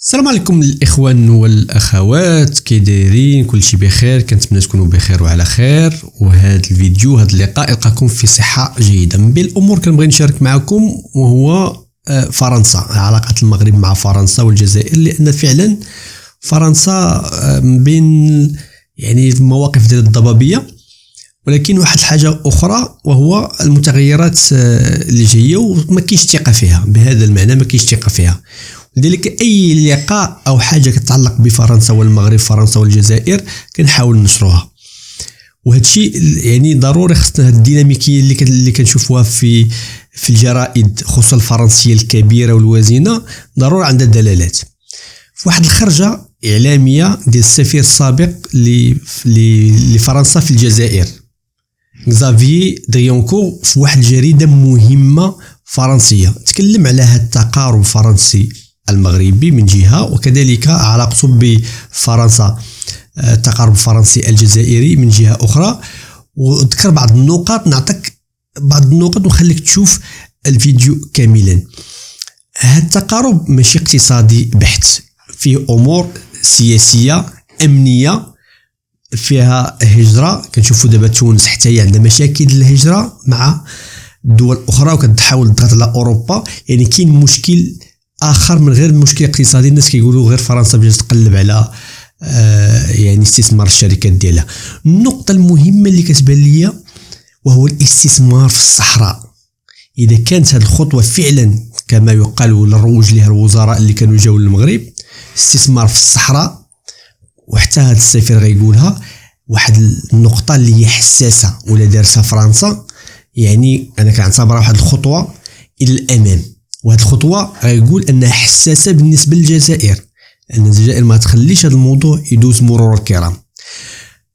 السلام عليكم الاخوان والاخوات، كي دايرين؟ كلشي بخير، كنتمنى تكونوا بخير وعلى خير. وهذا الفيديو هذا اللقاء يلقاكم في صحه جيده. من بين الامور كنبغي نشارك معكم وهو فرنسا، علاقه المغرب مع فرنسا والجزائر، لان فعلا فرنسا من بين يعني المواقف ديال الضبابيه، ولكن واحد الحاجه اخرى وهو المتغيرات اللي جايه وما كاينش ثقه فيها. بهذا المعنى ما كاينش ثقه فيها، لذلك اي لقاء او حاجه كتعلق بفرنسا والمغرب، فرنسا والجزائر، كنحاول نشروها. وهذا الشيء يعني ضروري خصنا هذه الديناميكيه اللي كنشوفوها في الجرائد، خصوصا الفرنسيه الكبيره والوزينه، ضروري عندها دلالات. في واحد الخرجه اعلاميه ديال السفير السابق لفرنسا في الجزائر زافي دريونكو، في واحد الجريده مهمه فرنسيه، تكلم على هذا التقارب الفرنسي المغربي من جهه، وكذلك علاقته بفرنسا التقارب الفرنسي الجزائري من جهه اخرى. وذكر بعض النقاط، نعطيك بعض النقاط ونخليك تشوف الفيديو كاملا. هذا التقارب ماشي اقتصادي بحت، فيه امور سياسيه امنيه، فيها هجره. كنشوفوا دابا تونس حتى هي عندها مشاكل الهجره مع الدول الاخرى وكتحاول تضغط على اوروبا. يعني كاين مشكل اخر من غير المشكل الاقتصادي. الناس كيقولوا غير فرنسا بدات تقلب على يعني استثمار الشركات ديالها. النقطه المهمه اللي كتبان ليا وهو الاستثمار في الصحراء. اذا كانت هذه الخطوه فعلا كما يقال ولا روج لها الوزراء اللي كانوا جاوا للمغرب، استثمار في الصحراء، وحتى هذا السفير غيقولها، واحد النقطه اللي هي حساسه ولا دارسها فرنسا، يعني انا كنعتبرها واحد الخطوه الى الامام. وهذه الخطوه غيقول انها حساسه بالنسبه للجزائر، ان الجزائر ما تخليش هذا الموضوع يدوز مرور الكرام.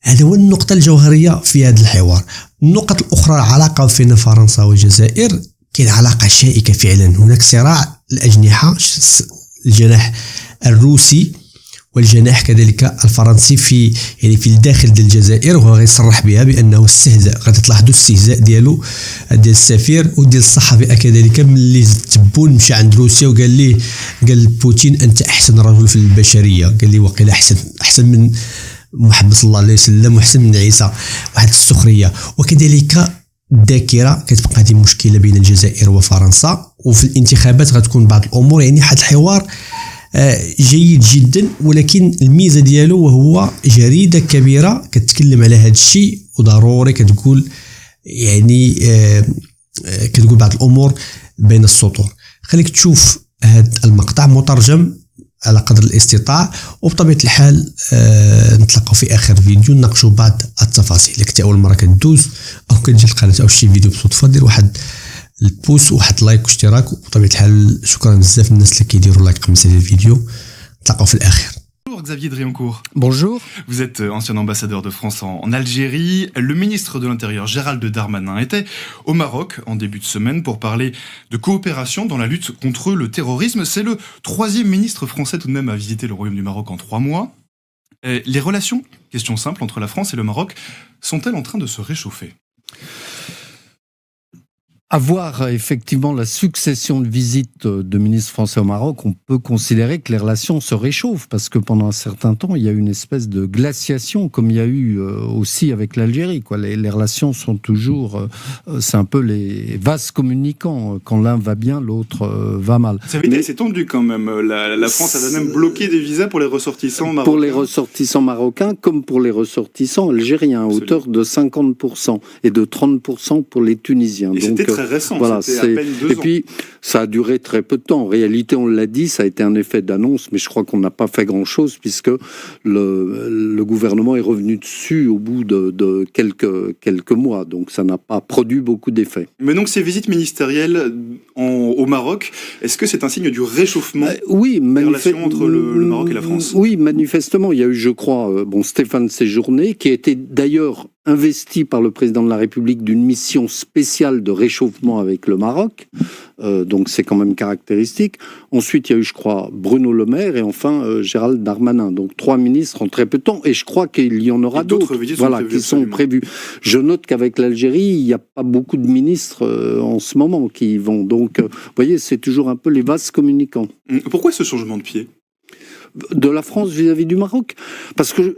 هذا هو النقطه الجوهريه في هذا الحوار. النقط الاخرى علاقه بين فرنسا والجزائر، كاين علاقه شائكه فعلا. هناك صراع الاجنحه، الجناح الروسي والجناح كذلك الفرنسي في الداخل ديال الجزائر، وهو غيصرح بها بانه استهزاء. غادي تلاحظوا الاستهزاء ديالو ديال السفير وديال الصحفي كذلك، ملي تبون مشى عند روسيا قال بوتين انت احسن رجل في البشريه، قال لي وقيل احسن من محمد صلى الله عليه وسلم واحسن من عيسى. واحد السخريه. وكذلك الذاكره كتبقى هذه مشكله بين الجزائر وفرنسا، وفي الانتخابات غتكون بعض الامور. يعني واحد الحوار جيد جدا، ولكن الميزه ديالو وهو جريده كبيره كتكلم على هذا الشيء، وضروري كتقول يعني كتقول بعض الامور بين السطور. خليك تشوف هذا المقطع مترجم على قدر الاستطاع، وبطبيعه الحال نتلاقاو في اخر فيديو نناقشوا بعض التفاصيل. لك اول مره كدوز او كتجي القناه او شي فيديو بصدفه، دير واحد البوس وواحد لايك واشتراك، وبطبيعه الحال شكرا بزاف الناس اللي كيديروا لايك قبل هذا الفيديو. نتلاقاو في الاخر. Bonjour Xavier Driancourt. Bonjour. Vous êtes ancien ambassadeur de France en Algérie. Le ministre de l'Intérieur Gérald Darmanin était au Maroc en début de semaine pour parler de coopération dans la lutte contre le terrorisme. C'est le troisième ministre français tout de même à visiter le Royaume du Maroc en 3 mois. Et les relations, question simple, entre la France et le Maroc sont-elles en train de se réchauffer ? Avoir effectivement la succession de visites de ministres français au Maroc, on peut considérer que les relations se réchauffent, parce que pendant un certain temps, il y a eu une espèce de glaciation, comme il y a eu aussi avec l'Algérie, quoi. Les relations sont toujours... c'est un peu les vases communicants. Quand l'un va bien, l'autre va mal. Ça avait été assez tendu quand même. La France a même bloqué des visas pour les ressortissants marocains. Pour les ressortissants marocains, comme pour les ressortissants algériens, à hauteur de 50% et de 30% pour les Tunisiens. Et c'était très récent, voilà, c'était à peine 2 ans. Et puis, ça a duré très peu de temps. En réalité, on l'a dit, ça a été un effet d'annonce, mais je crois qu'on n'a pas fait grand-chose, puisque le gouvernement est revenu dessus au bout de quelques mois. Donc, ça n'a pas produit beaucoup d'effets. Mais donc, ces visites ministérielles au Maroc, est-ce que c'est un signe du réchauffement des relations entre le Maroc et la France ? Oui, manifestement. Il y a eu, je crois, Stéphane Séjourné, qui a été d'ailleurs investi par le président de la République d'une mission spéciale de réchauffement avec le Maroc. Donc c'est quand même caractéristique. Ensuite, il y a eu, je crois, Bruno Le Maire et enfin Gérald Darmanin. Donc 3 ministres en très peu de temps. Et je crois qu'il y en aura d'autres qui sont prévus. Je note qu'avec l'Algérie, il n'y a pas beaucoup de ministres en ce moment qui y vont. Donc, vous voyez, c'est toujours un peu les vases communicants. Pourquoi ce changement de pied ? de la France vis-à-vis du Maroc. Parce que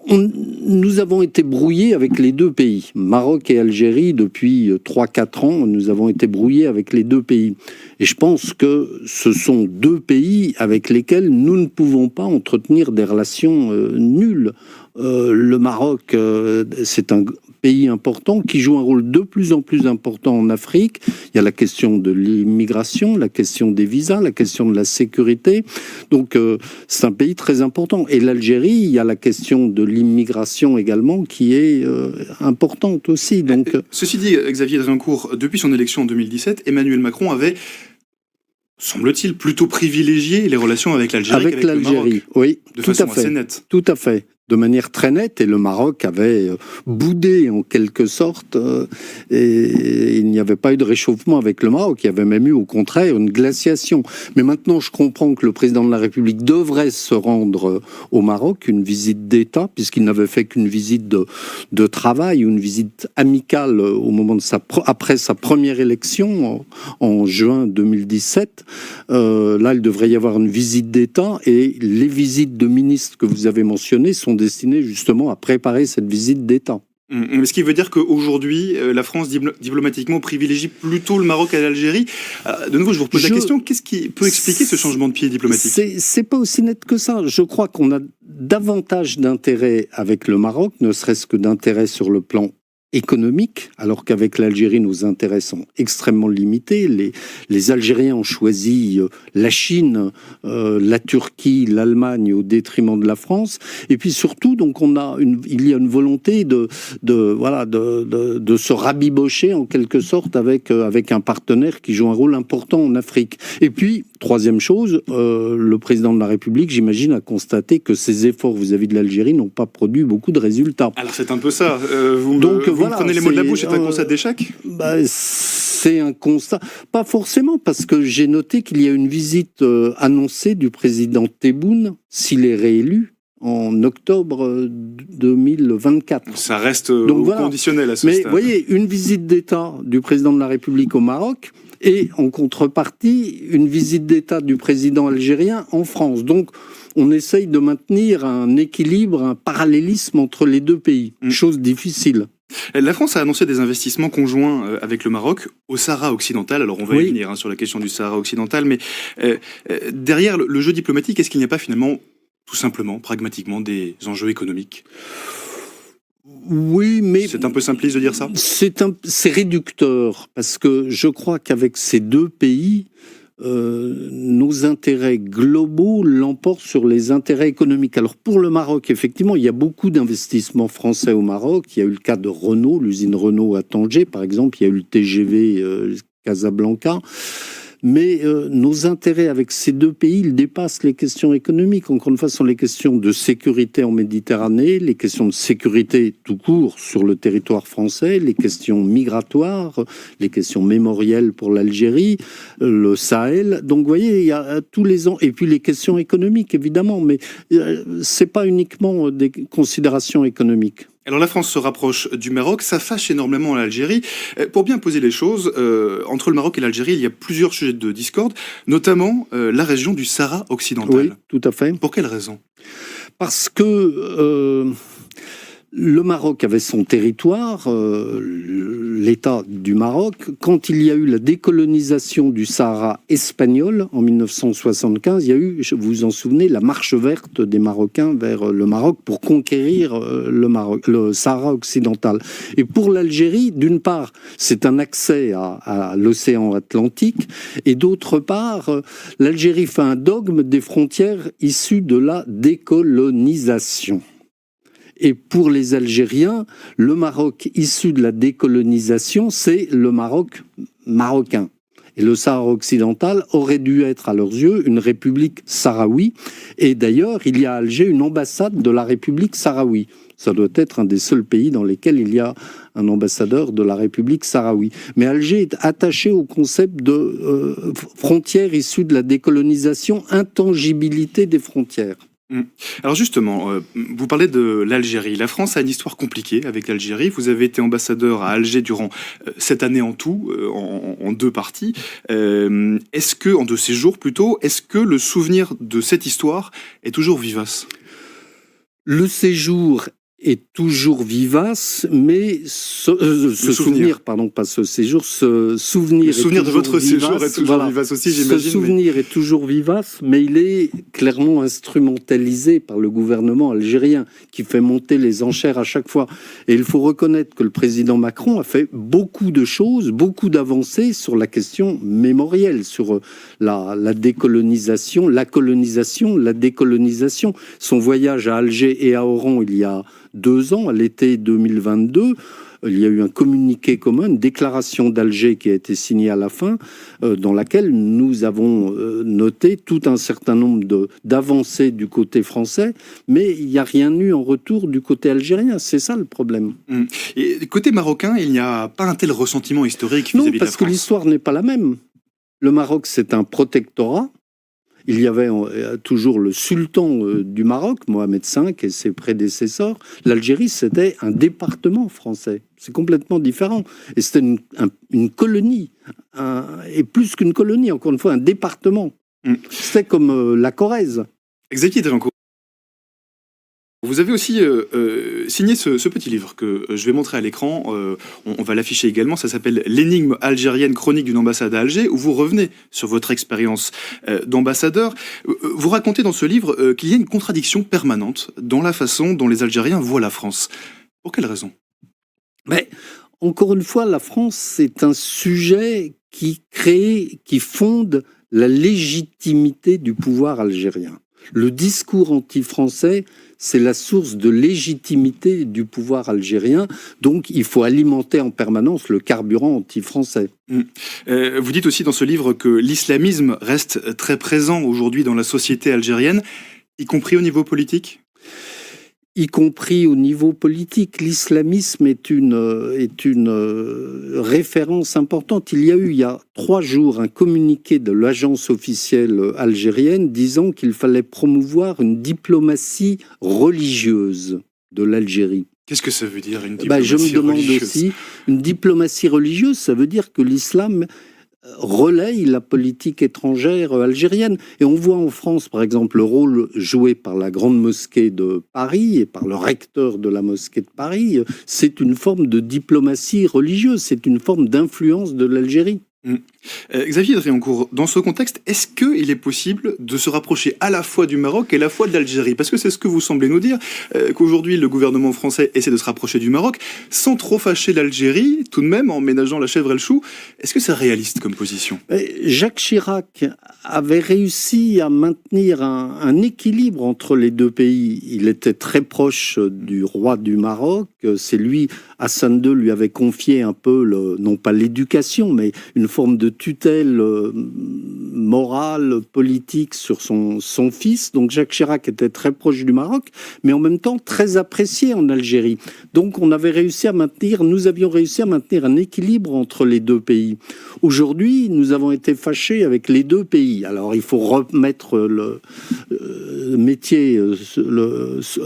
nous avons été brouillés avec les deux pays. Maroc et Algérie, depuis 3-4 ans, nous avons été brouillés avec les deux pays. Et je pense que ce sont deux pays avec lesquels nous ne pouvons pas entretenir des relations nulles. Le Maroc, c'est un pays important qui joue un rôle de plus en plus important en Afrique. Il y a la question de l'immigration, la question des visas, la question de la sécurité. Donc c'est un pays très important. Et l'Algérie, il y a la question de l'immigration également qui est importante aussi. Donc, ceci dit, Xavier Drincourt, depuis son élection en 2017, Emmanuel Macron avait, semble-t-il, plutôt privilégié les relations avec l'Algérie qu'avec le Maroc. Oui, de façon assez nette. Tout à fait. De manière très nette, et le Maroc avait boudé en quelque sorte, et il n'y avait pas eu de réchauffement avec le Maroc, il y avait même eu au contraire une glaciation. Mais maintenant je comprends que le président de la République devrait se rendre au Maroc, une visite d'État, puisqu'il n'avait fait qu'une visite de travail, une visite amicale au moment de après sa première élection en juin 2017. Là il devrait y avoir une visite d'État, et les visites de ministres que vous avez mentionnées sont destinés justement à préparer cette visite d'État. Ce qui veut dire qu'aujourd'hui, la France diplomatiquement privilégie plutôt le Maroc à l'Algérie. De nouveau, je vous repose la question, qu'est-ce qui peut expliquer ce changement de pied diplomatique ? C'est pas aussi net que ça. Je crois qu'on a davantage d'intérêt avec le Maroc, ne serait-ce que d'intérêt sur le plan économique, alors qu'avec l'Algérie, nos intérêts sont extrêmement limités. Les Algériens ont choisi la Chine, la Turquie, l'Allemagne au détriment de la France. Et puis surtout, donc il y a une volonté de se rabibocher en quelque sorte avec un partenaire qui joue un rôle important en Afrique. Et puis, troisième chose, le président de la République, j'imagine, a constaté que ses efforts vis-à-vis de l'Algérie n'ont pas produit beaucoup de résultats. Alors c'est un peu ça. Vous prenez les mots de la bouche, c'est un constat d'échec ? C'est un constat. Pas forcément, parce que j'ai noté qu'il y a une visite annoncée du président Tebboune, s'il est réélu, en octobre 2024. Ça reste conditionnel à ce stade. Mais vous voyez, une visite d'État du président de la République au Maroc, et en contrepartie, une visite d'État du président algérien en France. Donc, on essaye de maintenir un équilibre, un parallélisme entre les deux pays. Chose difficile. La France a annoncé des investissements conjoints avec le Maroc au Sahara occidental. Alors on va y venir sur la question du Sahara occidental, mais derrière le jeu diplomatique, est-ce qu'il n'y a pas finalement, tout simplement, pragmatiquement, des enjeux économiques ? Oui, mais... C'est un peu simpliste de dire ça ? C'est réducteur, parce que je crois qu'avec ces deux pays, nos intérêts globaux l'emportent sur les intérêts économiques. Alors pour le Maroc, effectivement, il y a beaucoup d'investissements français au Maroc. Il y a eu le cas de Renault, l'usine Renault à Tanger, par exemple. Il y a eu le TGV Casablanca. Mais nos intérêts avec ces deux pays, ils dépassent les questions économiques. Encore une fois, ce sont les questions de sécurité en Méditerranée, les questions de sécurité tout court sur le territoire français, les questions migratoires, les questions mémorielles pour l'Algérie, le Sahel. Donc, vous voyez, il y a tous les ans, et puis les questions économiques, évidemment, mais c'est pas uniquement des considérations économiques. Alors la France se rapproche du Maroc, ça fâche énormément l'Algérie. Pour bien poser les choses, entre le Maroc et l'Algérie, il y a plusieurs sujets de discorde, notamment la région du Sahara occidental. Oui, tout à fait. Pour quelle raison ? Parce que le Maroc avait son territoire, l'État du Maroc. Quand il y a eu la décolonisation du Sahara espagnol en 1975, il y a eu, vous vous en souvenez, la marche verte des Marocains vers le Maroc pour conquérir le Sahara occidental. Et pour l'Algérie, d'une part, c'est un accès à l'océan Atlantique, et d'autre part, l'Algérie fait un dogme des frontières issues de la décolonisation. Et pour les Algériens, le Maroc issu de la décolonisation, c'est le Maroc marocain. Et le Sahara occidental aurait dû être, à leurs yeux, une république sahraoui. Et d'ailleurs, il y a à Alger une ambassade de la république sahraoui. Ça doit être un des seuls pays dans lesquels il y a un ambassadeur de la république sahraoui. Mais Alger est attaché au concept de frontières issues de la décolonisation, intangibilité des frontières. Alors justement, vous parlez de l'Algérie. La France a une histoire compliquée avec l'Algérie. Vous avez été ambassadeur à Alger durant 7 années en tout, en 2 parties. Est-ce que, en 2 séjours plutôt, est-ce que le souvenir de cette histoire est toujours vivace ? Le séjour est toujours vivace, mais ce souvenir, pardon, pas ce séjour, ce souvenir. Le souvenir de votre séjour est toujours vivace aussi, j'imagine. Ce souvenir est toujours vivace, mais il est clairement instrumentalisé par le gouvernement algérien, qui fait monter les enchères à chaque fois. Et il faut reconnaître que le président Macron a fait beaucoup de choses, beaucoup d'avancées sur la question mémorielle, sur la décolonisation, la colonisation, la décolonisation. Son voyage à Alger et à Oran il y a 2 ans, à l'été 2022, il y a eu un communiqué commun, une déclaration d'Alger qui a été signée à la fin, dans laquelle nous avons noté tout un certain nombre d'avancées du côté français, mais il n'y a rien eu en retour du côté algérien. C'est ça le problème. Et côté marocain, il n'y a pas un tel ressentiment historique vis-à-vis de la France ? Non, parce que l'histoire n'est pas la même. Le Maroc, c'est un protectorat. Il y avait toujours le sultan du Maroc, Mohamed V, et ses prédécesseurs. L'Algérie, c'était un département français. C'est complètement différent. Et c'était une colonie. Et plus qu'une colonie, encore une fois, un département. C'était comme la Corrèze. Xavier Dréancourt, vous avez aussi signé ce petit livre que je vais montrer à l'écran. On va l'afficher également. Ça s'appelle « L'énigme algérienne, chronique d'une ambassade à Alger », où vous revenez sur votre expérience d'ambassadeur. Vous racontez dans ce livre qu'il y a une contradiction permanente dans la façon dont les Algériens voient la France. Pour quelle raison ? Mais, encore une fois, la France, c'est un sujet qui fonde la légitimité du pouvoir algérien. Le discours anti-français, c'est la source de légitimité du pouvoir algérien. Donc, il faut alimenter en permanence le carburant anti-français. Vous dites aussi dans ce livre que l'islamisme reste très présent aujourd'hui dans la société algérienne, y compris au niveau politique ? Y compris au niveau politique. L'islamisme est une référence importante. Il y a 3 jours, un communiqué de l'agence officielle algérienne disant qu'il fallait promouvoir une diplomatie religieuse de l'Algérie. Qu'est-ce que ça veut dire, une diplomatie religieuse ? Je me demande aussi. Une diplomatie religieuse, ça veut dire que l'islam relaye la politique étrangère algérienne. Et on voit en France, par exemple, le rôle joué par la grande mosquée de Paris et par le recteur de la mosquée de Paris. C'est une forme de diplomatie religieuse, c'est une forme d'influence de l'Algérie. Xavier Dréancourt, dans ce contexte, est-ce qu'il est possible de se rapprocher à la fois du Maroc et à la fois de l'Algérie ? Parce que c'est ce que vous semblez nous dire, qu'aujourd'hui le gouvernement français essaie de se rapprocher du Maroc sans trop fâcher l'Algérie, tout de même en ménageant la chèvre et le chou. Est-ce que c'est réaliste comme position ? Jacques Chirac avait réussi à maintenir un équilibre entre les 2 pays. Il était très proche du roi du Maroc. C'est lui, Hassan II lui avait confié un peu, non pas l'éducation, mais une forme de tutelle morale, politique sur son fils. Donc Jacques Chirac était très proche du Maroc, mais en même temps très apprécié en Algérie. Donc nous avions réussi à maintenir un équilibre entre les 2 pays. Aujourd'hui, nous avons été fâchés avec les 2 pays. Alors il faut remettre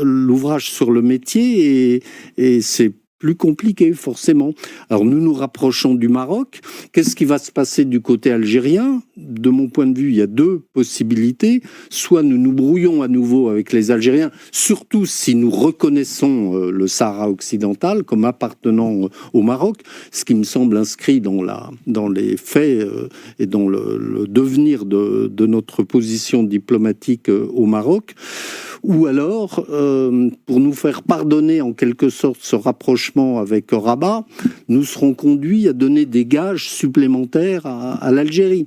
l'ouvrage sur le métier et c'est plus compliqué, forcément. Alors, nous nous rapprochons du Maroc. Qu'est-ce qui va se passer du côté algérien ? De mon point de vue, il y a 2 possibilités. Soit nous nous brouillons à nouveau avec les Algériens, surtout si nous reconnaissons le Sahara occidental comme appartenant au Maroc, ce qui me semble inscrit dans les faits et dans le devenir de notre position diplomatique au Maroc. Ou alors, pour nous faire pardonner en quelque sorte ce rapprochement avec Rabat, nous serons conduits à donner des gages supplémentaires à l'Algérie.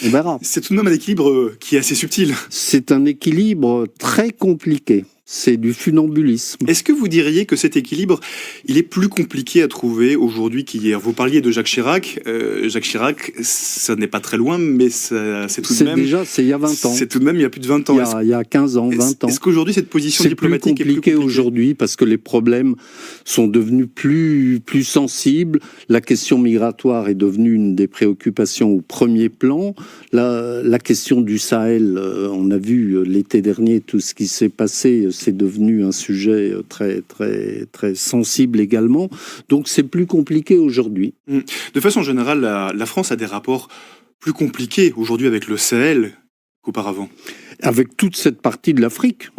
On verra. C'est tout de même un équilibre qui est assez subtil. C'est un équilibre très compliqué. c'est du funambulisme. Est-ce que vous diriez que cet équilibre, il est plus compliqué à trouver aujourd'hui qu'hier? Vous parliez de Jacques Chirac. Jacques Chirac, ça n'est pas très loin, mais c'est tout de même... C'est il y a 20 ans. C'est tout de même il y a plus de 20 ans. Il y a 15 ans, 20 ans. Est-ce qu'aujourd'hui, cette position diplomatique est plus compliquée aujourd'hui parce que les problèmes sont devenus plus sensibles. La question migratoire est devenue une des préoccupations au premier plan. La question du Sahel, on a vu l'été dernier tout ce qui s'est passé, c'est devenu un sujet très, très, très sensible également. Donc c'est plus compliqué aujourd'hui. De façon générale, la France a des rapports plus compliqués aujourd'hui avec le Sahel qu'auparavant. Avec toute cette partie de l'Afrique.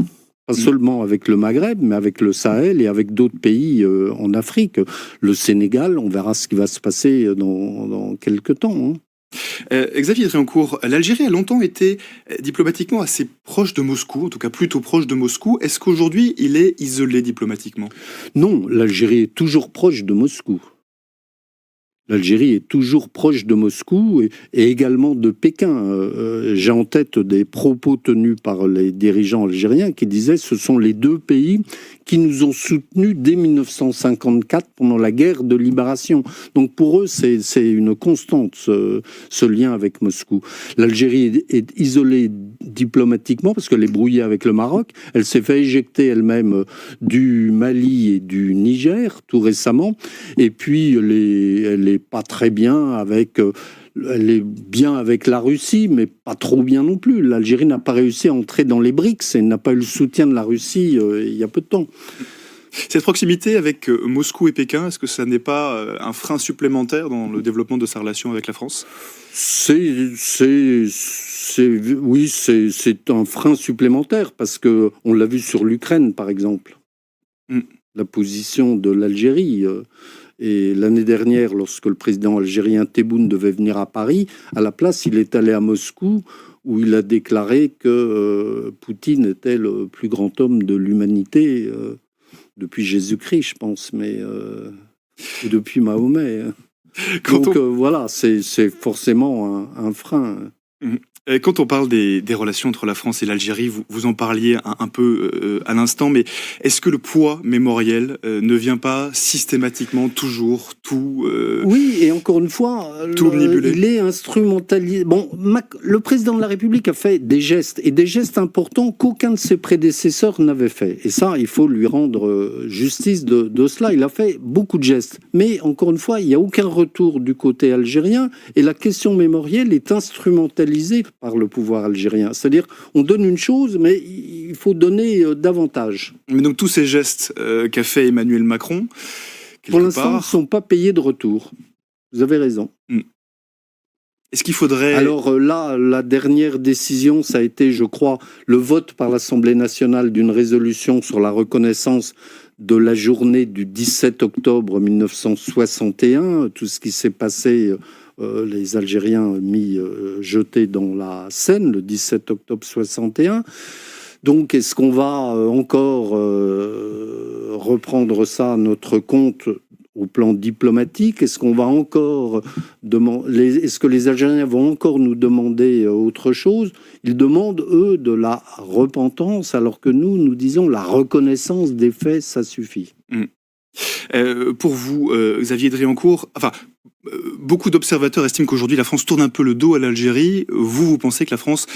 Pas seulement avec le Maghreb, mais avec le Sahel et avec d'autres pays en Afrique. Le Sénégal, on verra ce qui va se passer dans quelques temps. Xavier Driancourt, l'Algérie a longtemps été diplomatiquement assez proche de Moscou, en tout cas plutôt proche de Moscou. Est-ce qu'aujourd'hui, il est isolé diplomatiquement? Non, l'Algérie est toujours proche de Moscou. L'Algérie est toujours proche de Moscou et également de Pékin. J'ai en tête des propos tenus par les dirigeants algériens qui disaient que ce sont les deux pays qui nous ont soutenus dès 1954 pendant la guerre de libération. Donc pour eux, c'est une constante, ce lien avec Moscou. L'Algérie est isolée diplomatiquement parce qu'elle est brouillée avec le Maroc. Elle s'est fait éjecter elle-même du Mali et du Niger tout récemment. Et puis, elle est pas très bien avec... Elle est bien avec la Russie, mais pas trop bien non plus. L'Algérie n'a pas réussi à entrer dans les BRICS et n'a pas eu le soutien de la Russie il y a peu de temps. Cette proximité avec Moscou et Pékin, est-ce que ça n'est pas un frein supplémentaire dans le développement de sa relation avec la France? Oui, c'est un frein supplémentaire parce que on l'a vu sur l'Ukraine, par exemple. La position de l'Algérie... Et l'année dernière, lorsque le président algérien Tebboune devait venir à Paris, à la place, il est allé à Moscou, où il a déclaré que Poutine était le plus grand homme de l'humanité depuis Jésus-Christ, je pense, mais depuis Mahomet. Donc voilà, c'est forcément un frein. Quand on parle des relations entre la France et l'Algérie, vous en parliez un peu à l'instant, mais est-ce que le poids mémoriel ne vient pas systématiquement toujours tout... Oui, et encore une fois, il est instrumentalisé. Bon, le président de la République a fait des gestes, et des gestes importants qu'aucun de ses prédécesseurs n'avait fait. Et ça, il faut lui rendre justice de cela. Il a fait beaucoup de gestes. Mais encore une fois, il n'y a aucun retour du côté algérien, et la question mémorielle est instrumentalisée par le pouvoir algérien. C'est-à-dire, on donne une chose, mais il faut donner davantage. Mais donc tous ces gestes qu'a fait Emmanuel Macron, pour l'instant, ne sont pas payés de retour. Vous avez raison. Est-ce qu'il faudrait... Alors là, la dernière décision, ça a été, je crois, le vote par l'Assemblée nationale d'une résolution sur la reconnaissance de la journée du 17 octobre 1961, tout ce qui s'est passé... les Algériens mis jetés dans la Seine le 17 octobre 61. Donc, est-ce qu'on va encore reprendre ça à notre compte au plan diplomatique? Est-ce qu'on va encore est-ce que les Algériens vont encore nous demander autre chose? Ils demandent, eux, de la repentance, alors que nous disons la reconnaissance des faits, ça suffit. Pour vous, Xavier Driancourt, beaucoup d'observateurs estiment qu'aujourd'hui la France tourne un peu le dos à l'Algérie. Vous pensez que la France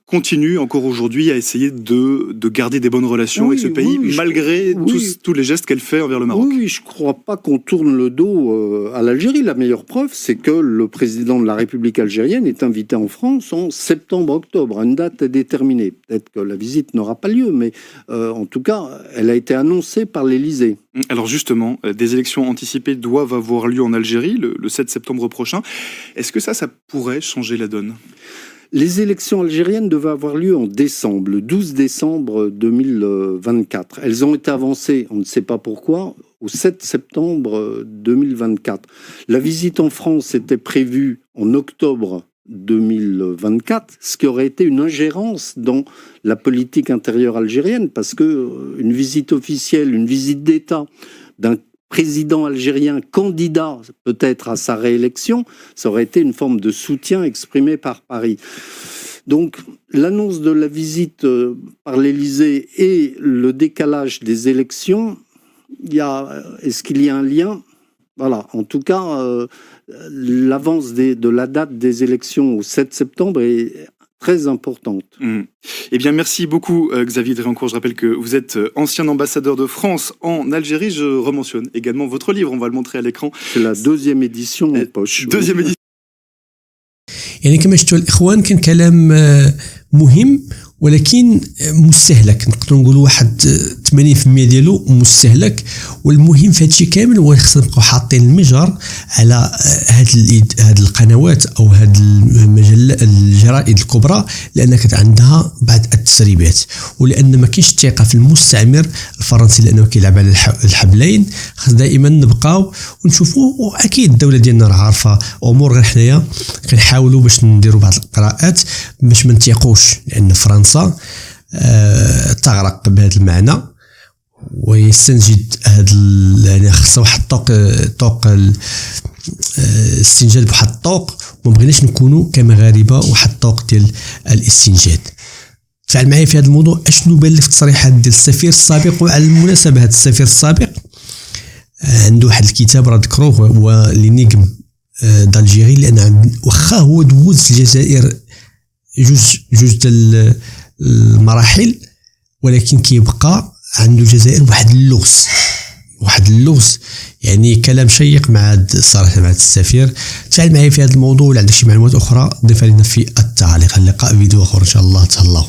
continue encore aujourd'hui à essayer de garder des bonnes relations avec ce pays, malgré tous les gestes qu'elle fait envers le Maroc? Oui, je ne crois pas qu'on tourne le dos à l'Algérie. La meilleure preuve, c'est que le président de la République algérienne est invité en France en septembre-octobre. Une date est déterminée. Peut-être que la visite n'aura pas lieu, mais en tout cas, elle a été annoncée par l'Élysée. Alors justement, des élections anticipées doivent avoir lieu en Algérie le 7 septembre prochain. Est-ce que ça pourrait changer la donne ? Les élections algériennes devaient avoir lieu en décembre, le 12 décembre 2024. Elles ont été avancées, on ne sait pas pourquoi, au 7 septembre 2024. La visite en France était prévue en octobre 2024, ce qui aurait été une ingérence dans la politique intérieure algérienne, parce que une visite officielle, une visite d'État d'un président algérien candidat peut-être à sa réélection, ça aurait été une forme de soutien exprimé par Paris. Donc l'annonce de la visite par l'Élysée et le décalage des élections, est-ce qu'il y a un lien? Voilà, en tout cas, l'avance de la date des élections au 7 septembre est très importante. Eh bien, merci beaucoup Xavier Dréancourt. Je rappelle que vous êtes ancien ambassadeur de France en Algérie. Je rementionne également votre livre, on va le montrer à l'écran. C'est la 2e édition en poche. Deuxième édition. يعني كما شفتوا الاخوان كان كلام مهم ولكن مستهلك، نقدروا نقولوا واحد 80% ديالو مستهلك. والمهم في هادشي كامل هو خصنا نبقاو حاطين المجهر على هاد القنوات او هاد الجرائد الكبرى، لان كانت عندها بعض التسريبات، ولان ما كاينش الثقه في المستعمر الفرنسي لانه كيلعب على الحبلين. خص دائما نبقاو ونشوفوا، واكيد الدوله ديالنا راه عارفه امور، غير حنايا كنحاولوا باش نديروا بعض القراءات باش ما نتيقوش، لان فرنسا تغرق بهذا المعنى ويستنجد هذا يعني خصها واحد طوق استنجاد بواحد الطوق، وما بغيناش نكونوا كمغاربه واحد الطوق ديال الاستنجاد. تفاعل معايا في هذا الموضوع. اشنو بان لك في التصريحات ديال السفير السابق؟ وعلى المناسبه هذا السفير السابق عنده واحد الكتاب راه ذكروه، هو لينيغم دالجيري، لان واخا هو دوز الجزائر جوج ديال المراحل، ولكن كيبقى عنده الجزائر واحد اللغز يعني كلام شيق مع صراحه مع السفير. تفاعل معي في هذا الموضوع، ولا عندك شي معلومات اخرى ضيفها لنا في التعليق. اللقاء فيديو اخر ان شاء الله. تهلاو.